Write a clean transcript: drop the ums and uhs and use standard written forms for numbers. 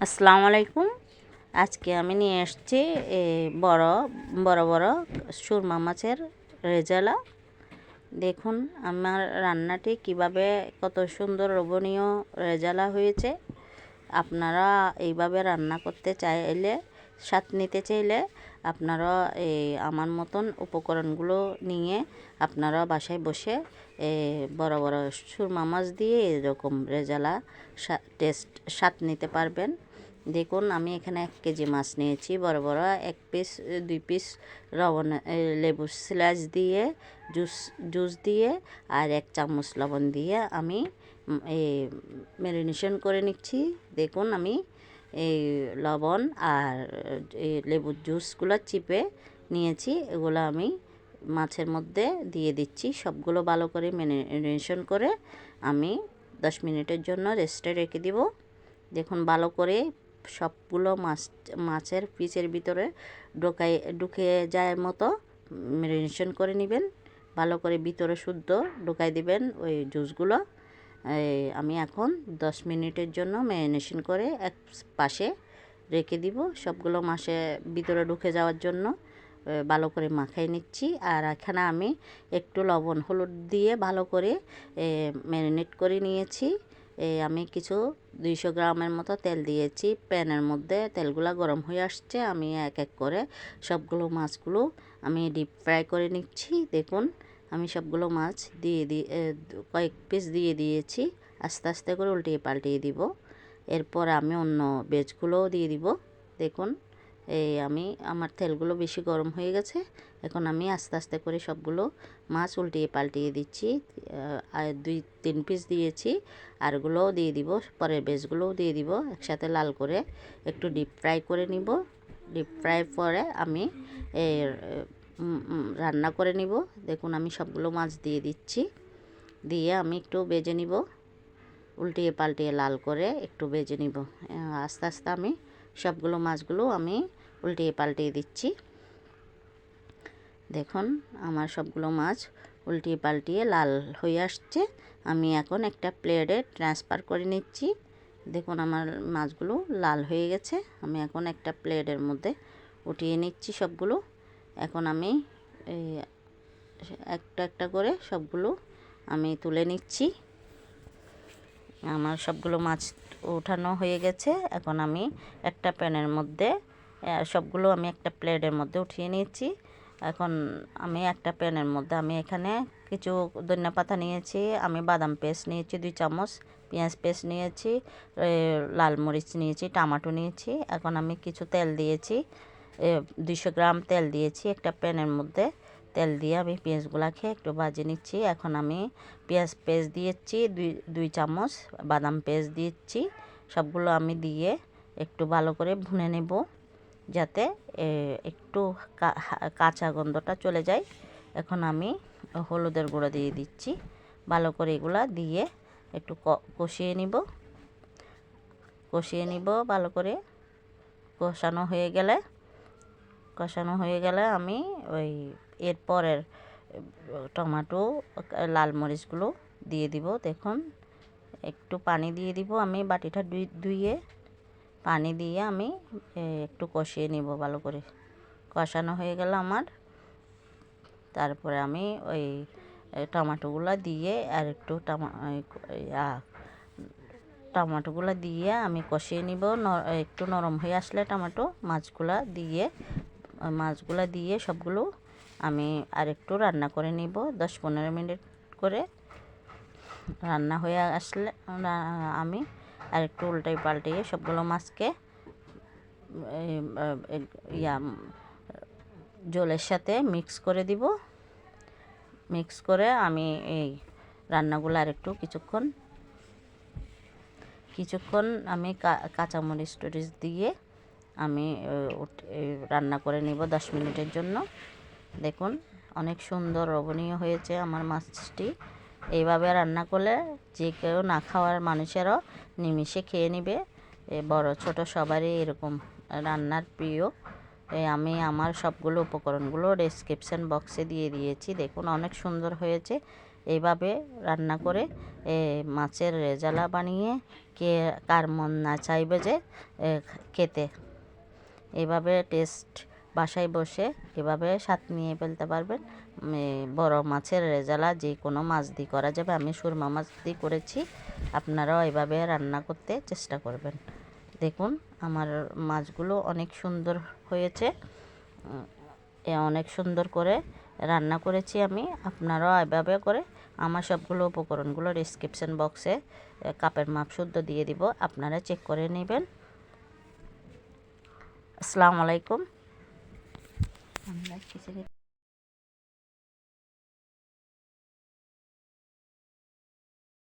আসসালামু আলাইকুম। আজকে আমি নিয়ে এসেছি বড় বড় বড় সুরমা মাছের রেজালা। দেখুন আমার রান্নাটি কিভাবে কত সুন্দর লোভনীয় রেজালা হয়েছে। আপনারা এইভাবে রান্না করতে চাইলে, স্বাদ নিতে চাইলে আপনারা আমার মতন উপকরণগুলো নিয়ে আপনারা বাসায় বসে বড় বড় সুরমা মাছ দিয়ে এরকম রেজালা স্বাদ নিতে পারবেন। দেখুন আমি এখানে 1 কেজি মাছ নিয়েছি বড় বড়, 1 পিস 2 পিস লবণ লেবু স্লাইস দিয়ে জুস দিয়ে আর 1 চামচ লবণ দিয়ে আমি ম্যারিনেশন করে নিচ্ছি। দেখুন আমি এই লবণ আর এই লেবুর জুসগুলো চিপে নিয়েছি, এগুলো আমি মাছের মধ্যে দিয়ে দিচ্ছি। সবগুলো ভালো করে ম্যারিনেশন করে আমি 10 মিনিটের জন্য রেস্টে রেখে দিব। দেখুন ভালো করে সবগুলো মাছের পিসের ভিতরে ঢুকে যায় মতো ম্যারিনেশন করে নেবেন। ভালো করে ভিতরে শুদ্ধ ঢুকাই দিবেন ওই জুসগুলো। আমি এখন 10 মিনিটের জন্য ম্যারিনেশন করে এক পাশে রেখে দিব। সবগুলো মাছে ভিতরে ঢুকে যাওয়ার জন্য ভালো করে মাখাই নিচ্ছি। আর এখানে আমি একটু লবণ হলুদ দিয়ে ভালো করে ম্যারিনেট করে নিয়েছি। আমি কিছু 200 গ্রামের মতো তেল দিয়েছি প্যানের মধ্যে। তেলগুলো গরম হয়ে আসছে, আমি এক এক করে সবগুলো মাছগুলো আমি ডিপ ফ্রাই করে নিচ্ছি। দেখুন আমি সবগুলো মাছ কয়েক পিস দিয়ে দিয়েছি। আস্তে আস্তে করে উল্টিয়ে পাল্টিয়ে দিব। এরপর আমি অন্য ভেজগুলোও দিয়ে দিব। দেখুন আমার তেলগুলো বেশি গরম হয়ে গেছে। এখন আমি আস্তে আস্তে করে সবগুলো মাছ উল্টিয়ে পাল্টিয়ে দিচ্ছি। আর 2-3 পিস দিয়েছি, আরগুলোও দিয়ে দিব, পরের ভেজগুলোও দিয়ে দিব। একসাথে লাল করে একটু ডিপ ফ্রাই করে নিব। ডিপ ফ্রাই পরে আমি রান্না করে নিব। দেখুন আমি সবগুলো মাছ দিয়ে দিচ্ছি, দিয়ে আমি একটু ভেজে নিব। উল্টিয়ে পাল্টিয়ে লাল করে একটু ভেজে নিব। আস্তে আস্তে আমি সবগুলো মাছগুলো আমি উল্টিয়ে পাল্টিয়ে দিচ্ছি। দেখুন আমার সবগুলো মাছ উল্টিয়ে পাল্টিয়ে লাল হয়ে আসছে। আমি এখন একটা প্লেটে ট্রান্সফার করে নিচ্ছি। দেখুন আমার মাছগুলো লাল হয়ে গেছে। আমি এখন একটা প্লেটের মধ্যে উঠিয়ে নিচ্ছি সবগুলো। এখন আমি একটা একটা করে সবগুলো আমি তুলে নিচ্ছি। আমার সবগুলো মাছ উঠানো হয়ে গেছে। এখন আমি একটা প্যানের মধ্যে সবগুলো আমি একটা প্লেটের মধ্যে উঠিয়ে নিয়েছি। এখন আমি একটা প্যানের মধ্যে আমি এখানে কিছু ধনিয়া পাতা নিয়েছি, আমি বাদাম পেস্ট নিয়েছি 2 চামচ, পেঁয়াজ পেস্ট নিয়েছি, লাল মরিচ নিয়েছি, টমেটো নিয়েছি। এখন আমি কিছু তেল দিয়েছি, 200 গ্রাম তেল দিয়েছি একটা প্যানের মধ্যে। তেল দিয়ে আমি পেঁয়াজগুলাকে একটু ভাজে নিচ্ছি। এখন আমি পেঁয়াজ পেস্ট দিয়েছি 2 চামচ, বাদাম পেস্ট দিচ্ছি। সবগুলো আমি দিয়ে একটু ভালো করে ভুনে নেব, যাতে একটু কাঁচা গন্ধটা চলে যায়। এখন আমি হলুদের গুঁড়ো দিয়ে দিচ্ছি। ভালো করে এগুলা দিয়ে একটু কষিয়ে নিব। ভালো করে কষানো হয়ে গেলে আমি এরপরের টমেটো লাল মরিচগুলো দিয়ে দিব। দেখুন একটু পানি দিয়ে দিব, আমি বাটিটা ধুয়ে পানি দিয়ে আমি একটু কষিয়ে নিব। ভালো করে কষানো হয়ে গেল আমার। তারপরে আমি টমেটোগুলো দিয়ে আর একটু টমেটোগুলো দিয়ে আমি কষিয়ে নিব। একটু নরম হয়ে আসলে টমেটো মাছগুলো দিয়ে সবগুলো আমি আর একটু রান্না করে নিব। 10-15 মিনিট করে রান্না হয়ে আসলে আমি আর একটু উল্টাই পাল্টিয়ে সবগুলো মাছকে জলের সাথে মিক্স করে দিব। মিক্স করে আমি এই রান্নাগুলো আর একটু কিছুক্ষণ আমি কাঁচামরিচ টরিচ দিয়ে আমি রান্না করে নিব 10 মিনিটের জন্য। দেখুন অনেক সুন্দর লোভনীয় হয়েছে আমার মাছটি। এইভাবে রান্না করলে যে কেউ না খাওয়ার মানুষেরও নিমিষে খেয়ে নেবে। বড় ছোট সবারই এরকম রান্নার প্রিয়। আমি আমার সবগুলো উপকরণগুলো ডেসক্রিপশন বক্সে দিয়ে দিয়েছি। দেখুন অনেক সুন্দর হয়েছে। এইভাবে রান্না করে মাছের রেজালা বানিয়ে কার মন না চাইবে যে খেতে। এভাবে টেস্ট বাসায় বসে এভাবে স্বাদ নিয়ে ফেলতে পারবেন। বড় মাছের রেজালা যে কোনো মাছ দিয়ে করা যাবে, আমি সুরমা মাছ দিয়ে করেছি। আপনারাও এভাবে রান্না করতে চেষ্টা করবেন। দেখুন আমার মাছগুলো অনেক সুন্দর হয়েছে, অনেক সুন্দর করে রান্না করেছি আমি। আপনারাও এভাবে করে আমার সবগুলো উপকরণগুলো ডেসক্রিপশন বক্সে কাপের মাপ শুদ্ধ দিয়ে দিব, আপনারা চেক করে নেবেন। আসসালামু আলাইকুম।